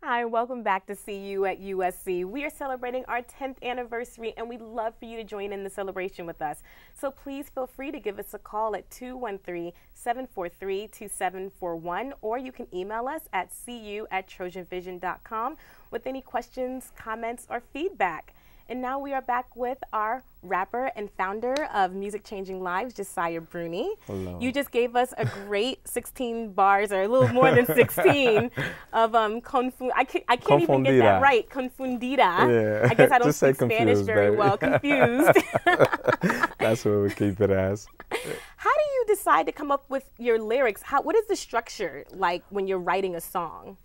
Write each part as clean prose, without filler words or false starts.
Hi, welcome back to See You at USC. We are celebrating our 10th anniversary and we'd love for you to join in the celebration with us. So please feel free to give us a call at 213-743-2741 or you can email us at cu@trojanvision.com with any questions, comments, or feedback. And now we are back with our rapper and founder of Music Changing Lives, Josiah Bruny. Hello. You just gave us a great 16 bars, or a little more than 16, of confu. I can't even get that right. Confundida. Yeah. I guess I don't Just say speak Spanish confused, very baby. well. Confused. That's what we keep it as. How do you decide to come up with your lyrics? What is the structure like when you're writing a song?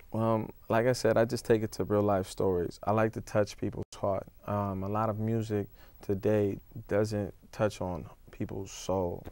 Like I said, I just take it to real life stories. I like to touch people's heart. A lot of music today doesn't touch on people's soul.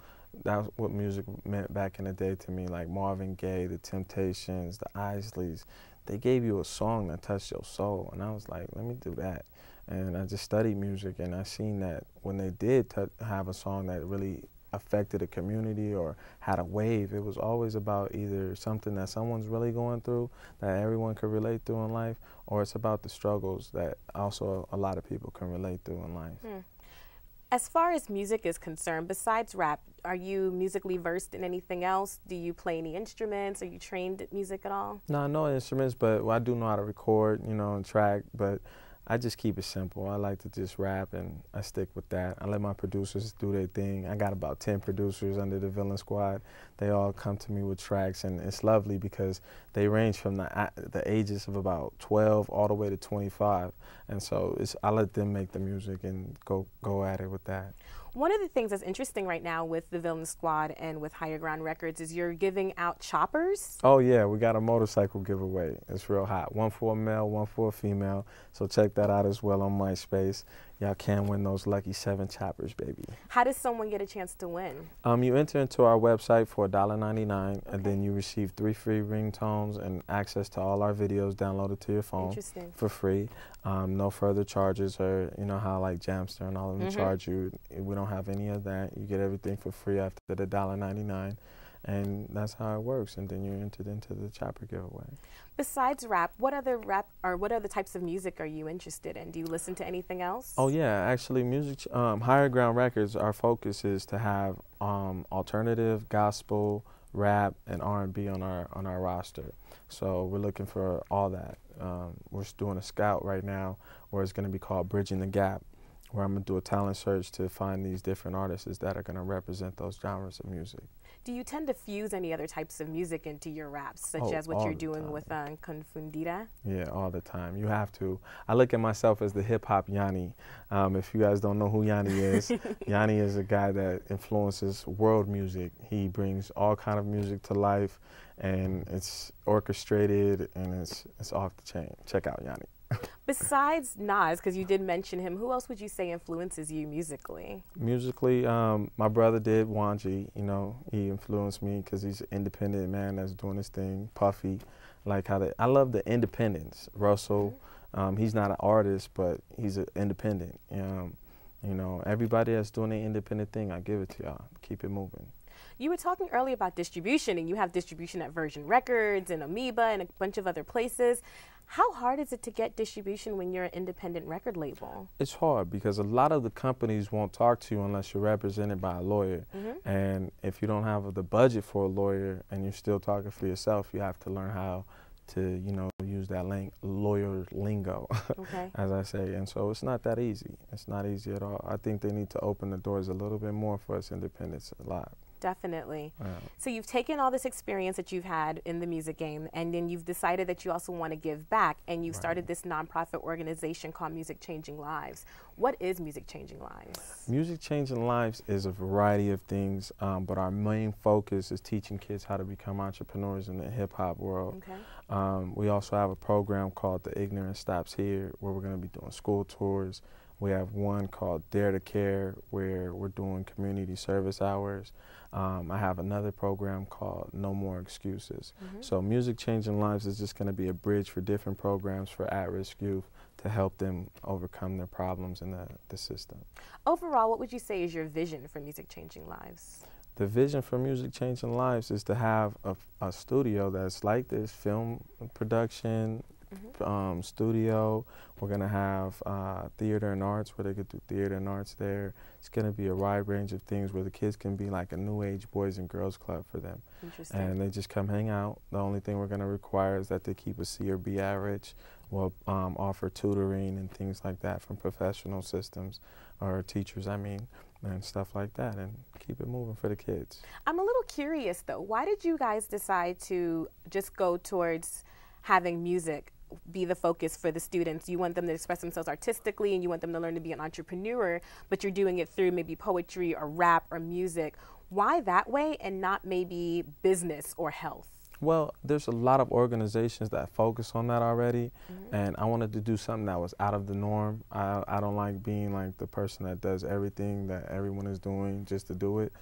That's what music meant back in the day to me, like Marvin Gaye, the Temptations, the Isleys. They gave you a song that touched your soul, and I was like, let me do that. And I just studied music, and I seen that when they did have a song that really affected a community or had a wave, it was always about either something that someone's really going through that everyone could relate through in life, or it's about the struggles that also a lot of people can relate through in life. As far as music is concerned, besides rap, are you musically versed in anything else? Do you play any instruments? Are you trained at music at all? No, I know instruments, but I do know how to record, and track, but I just keep it simple. I like to just rap, and I stick with that. I let my producers do their thing. I got about 10 producers under the Villain Squad. They all come to me with tracks, and it's lovely because they range from the ages of about 12 all the way to 25. And so I let them make the music and go at it with that. One of the things that's interesting right now with the Villain Squad and with Higher Ground Records is you're giving out choppers. Oh yeah, we got a motorcycle giveaway. It's real hot. One for a male, one for a female. So check that out as well on MySpace. Y'all can win those lucky 7 choppers, baby. How does someone get a chance to win? You enter into our website for $1.99, and then you receive 3 free ringtones and access to all our videos downloaded to your phone for free. No further charges, or you know how like Jamster and all of them charge you. We don't have any of that. You get everything for free after the $1.99. And that's how it works, and then you're entered into the chopper giveaway. Besides rap, what other types of music are you interested in? Do you listen to anything else? Oh yeah, actually music, Higher Ground Records, our focus is to have alternative, gospel, rap, and R&B on our roster. So we're looking for all that. We're doing a scout right now where it's going to be called Bridging the Gap, where I'm going to do a talent search to find these different artists that are going to represent those genres of music. Do you tend to fuse any other types of music into your raps, such as what you're doing with Confundida? Yeah, all the time. You have to. I look at myself as the hip-hop Yanni. If you guys don't know who Yanni is, Yanni is a guy that influences world music. He brings all kind of music to life, and it's orchestrated, and it's off the chain. Check out Yanni. Besides Nas, because you did mention him, who else would you say influences you musically? Musically, my brother did, Wanji. He influenced me because he's an independent man that's doing his thing. Puffy, I love the independence. Russell, he's not an artist, but he's an independent. Everybody that's doing their independent thing, I give it to y'all. Keep it moving. You were talking earlier about distribution, and you have distribution at Virgin Records and Amoeba and a bunch of other places. How hard is it to get distribution when you're an independent record label? It's hard because a lot of the companies won't talk to you unless you're represented by a lawyer. And if you don't have the budget for a lawyer and you're still talking for yourself, you have to learn how to, use that lawyer lingo, as I say. And so it's not that easy. It's not easy at all. I think they need to open the doors a little bit more for us independents a lot. Definitely. So you've taken all this experience that you've had in the music game, and then you've decided that you also want to give back, and you've started this nonprofit organization called Music Changing Lives. What is Music Changing Lives? Music Changing Lives is a variety of things, but our main focus is teaching kids how to become entrepreneurs in the hip-hop world. We also have a program called The Ignorance Stops Here, where we're going to be doing school tours. We have one called Dare to Care, where we're doing community service hours. I have another program called No More Excuses. So Music Changing Lives is just going to be a bridge for different programs for at-risk youth to help them overcome their problems in the system. Overall, what would you say is your vision for Music Changing Lives? The vision for Music Changing Lives is to have a studio that's like this, film production, studio. We're going to have theater and arts where they could do theater and arts there. It's going to be a wide range of things where the kids can be like a new age boys and girls club for them. Interesting. And they just come hang out. The only thing we're going to require is that they keep a C or B average. We'll offer tutoring and things like that from professional systems, or teachers, I mean, and stuff like that, and keep it moving for the kids. I'm a little curious though, why did you guys decide to just go towards having music be the focus for the students? You want them to express themselves artistically and you want them to learn to be an entrepreneur, but you're doing it through maybe poetry or rap or music. Why that way and not maybe business or health? Well, there's a lot of organizations that focus on that already, and I wanted to do something that was out of the norm. I don't like being like the person that does everything that everyone is doing just to do it.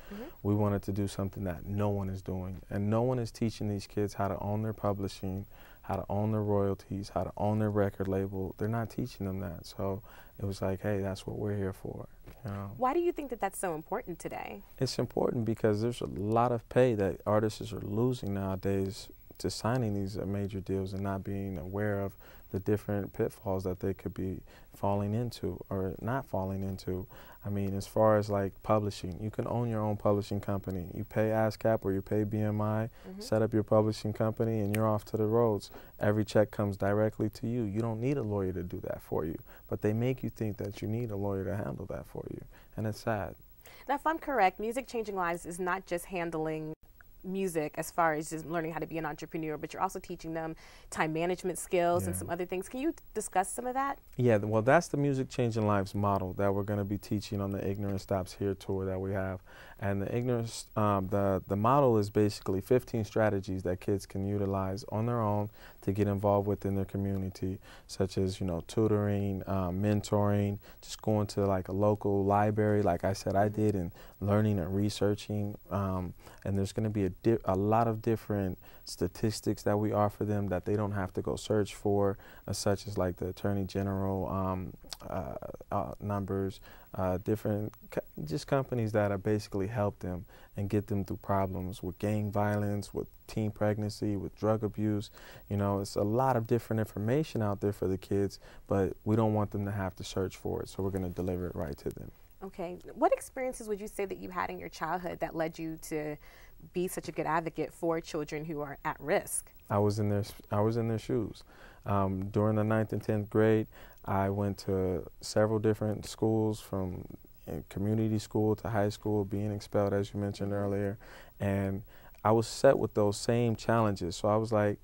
We wanted to do something that no one is doing, and no one is teaching these kids how to own their publishing, how to own their royalties, how to own their record label. They're not teaching them that, so it was like, hey, that's what we're here for. You know? Why do you think that that's so important today? It's important because there's a lot of pay that artists are losing nowadays to signing these major deals and not being aware of the different pitfalls that they could be falling into or not falling into. I mean, as far as like publishing, you can own your own publishing company. You pay ASCAP or you pay BMI, set up your publishing company, and you're off to the roads. Every check comes directly to you. You don't need a lawyer to do that for you, but they make you think that you need a lawyer to handle that for you, and it's sad. Now, if I'm correct, Music Changing Lives is not just handling music as far as just learning how to be an entrepreneur, but you're also teaching them time management skills and some other things. Can you discuss some of that? Yeah, well, that's the Music Changing Lives model that we're going to be teaching on the Ignorance Stops Here tour that we have. And the ignorance, the model is basically 15 strategies that kids can utilize on their own to get involved within their community, such as, you know, tutoring, mentoring, just going to like a local library, like I said I did, and learning and researching. And there's going to be a lot of different statistics that we offer them that they don't have to go search for, such as like the Attorney General numbers, different just companies that are basically help them and get them through problems with gang violence, with teen pregnancy, with drug abuse. You know, it's a lot of different information out there for the kids, but we don't want them to have to search for it, so we're going to deliver it right to them. Okay. What experiences would you say that you had in your childhood that led you to be such a good advocate for children who are at risk? I was in their shoes. During the 9th and 10th grade, I went to several different schools, from community school to high school, being expelled, as you mentioned earlier, and I was set with those same challenges. So I was like,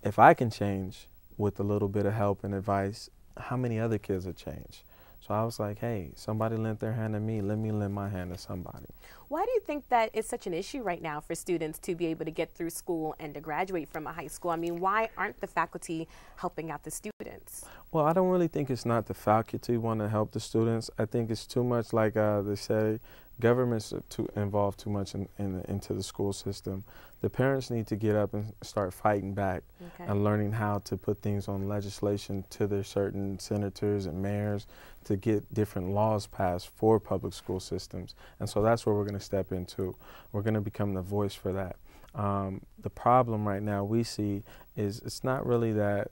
if I can change with a little bit of help and advice, how many other kids will change? So I was like, hey, somebody lent their hand to me, let me lend my hand to somebody. Why do you think that it's such an issue right now for students to be able to get through school and to graduate from a high school? I mean, why aren't the faculty helping out the students? Well, I don't really think it's not the faculty want to help the students. I think it's too much, like they say, government's involved too much into the school system. The parents need to get up and start fighting back and learning how to put things on legislation to their certain senators and mayors to get different laws passed for public school systems. And so that's where we're going to step into. We're going to become the voice for that. The problem right now we see is it's not really that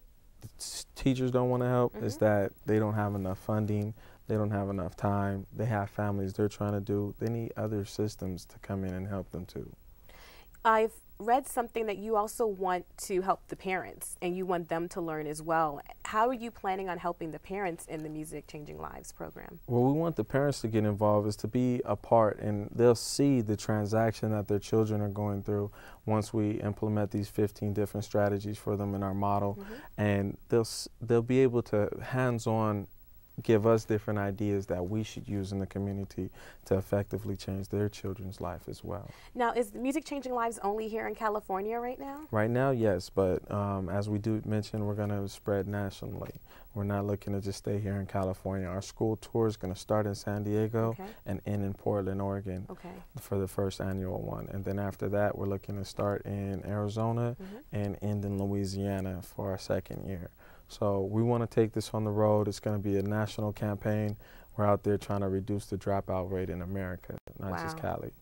teachers don't want to help, it's that they don't have enough funding. They don't have enough time. They have families they're trying to do. They need other systems to come in and help them too. I've read something that you also want to help the parents and you want them to learn as well. How are you planning on helping the parents in the Music Changing Lives program? Well, we want the parents to get involved, is to be a part, and they'll see the transaction that their children are going through once we implement these 15 different strategies for them in our model. And they'll be able to hands-on give us different ideas that we should use in the community to effectively change their children's life as well. Now, is Music Changing Lives only here in California right now? Right now, yes, but as we do mention, we're going to spread nationally. We're not looking to just stay here in California. Our school tour is going to start in San Diego and end in Portland, Oregon for the first annual one. And then after that, we're looking to start in Arizona and end in Louisiana for our second year. So we want to take this on the road. It's going to be a national campaign. We're out there trying to reduce the dropout rate in America, not just Cali.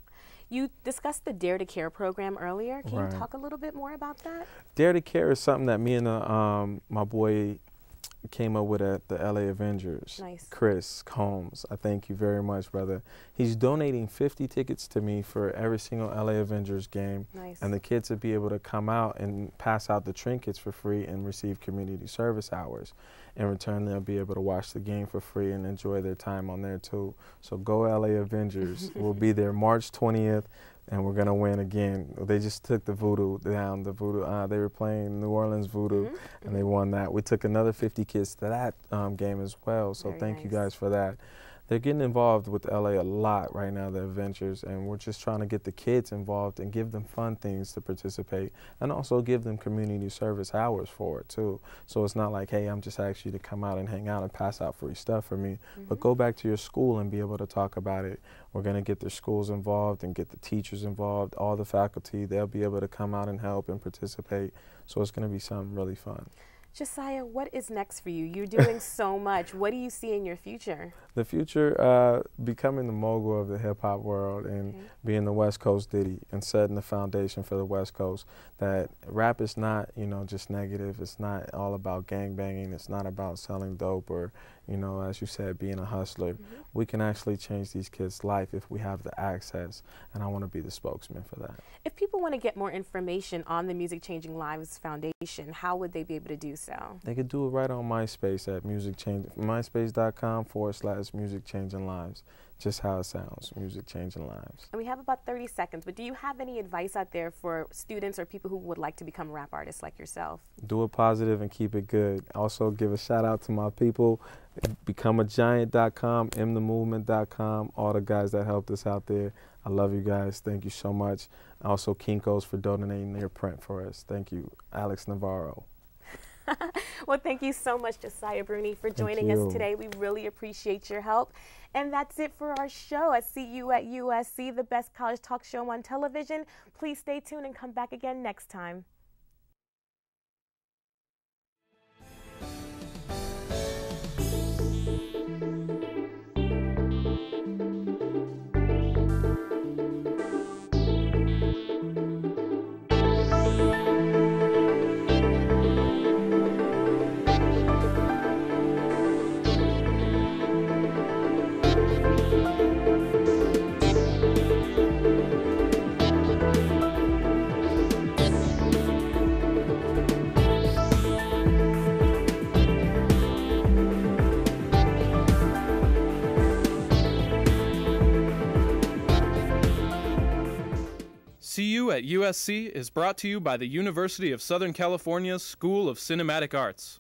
You discussed the Dare to Care program earlier. Can Right. you talk a little bit more about that? Dare to Care is something that me and my boy came up with at the LA Avengers. Nice. Chris Combs, I thank you very much, brother. He's donating 50 tickets to me for every single LA Avengers game. Nice. And the kids will be able to come out and pass out the trinkets for free and receive community service hours. In return, they'll be able to watch the game for free and enjoy their time on there too. So go LA Avengers. We'll be there March 20th. And we're gonna win again. They just took the Voodoo down. The Voodoo, they were playing New Orleans Voodoo, and they won that. We took another 50 kids to that game as well. So Very thank nice. you guys for that. They're getting involved with LA a lot right now, the Adventures, and we're just trying to get the kids involved and give them fun things to participate, and also give them community service hours for it too. So it's not like, hey, I'm just asking you to come out and hang out and pass out free stuff for me, but go back to your school and be able to talk about it. We're going to get their schools involved and get the teachers involved, all the faculty. They'll be able to come out and help and participate. So it's going to be something really fun. Josiah, what is next for you? You're doing so much. What do you see in your future? The future, becoming the mogul of the hip-hop world and being the West Coast Diddy and setting the foundation for the West Coast. That rap is not, you know, just negative. It's not all about gangbanging. It's not about selling dope or, you know, as you said, being a hustler. We can actually change these kids' life if we have the access, and I want to be the spokesman for that. If people want to get more information on the Music Changing Lives Foundation, how would they be able to do so? They could do it right on MySpace at myspace.com/Music Changing Lives. Just how it sounds, Music Changing Lives. And we have about 30 seconds, but do you have any advice out there for students or people who would like to become rap artists like yourself? Do it positive and keep it good. Also give a shout out to my people, becomeagiant.com, mthemovement.com, all the guys that helped us out there. I love you guys. Thank you so much. Also Kinko's for donating their print for us. Thank you, Alex Navarro. Well, thank you so much, Josiah Bruny, for joining us today. We really appreciate your help. And that's it for our show. I see you at USC, the best college talk show on television. Please stay tuned and come back again next time. See You at USC is brought to you by the University of Southern California's School of Cinematic Arts.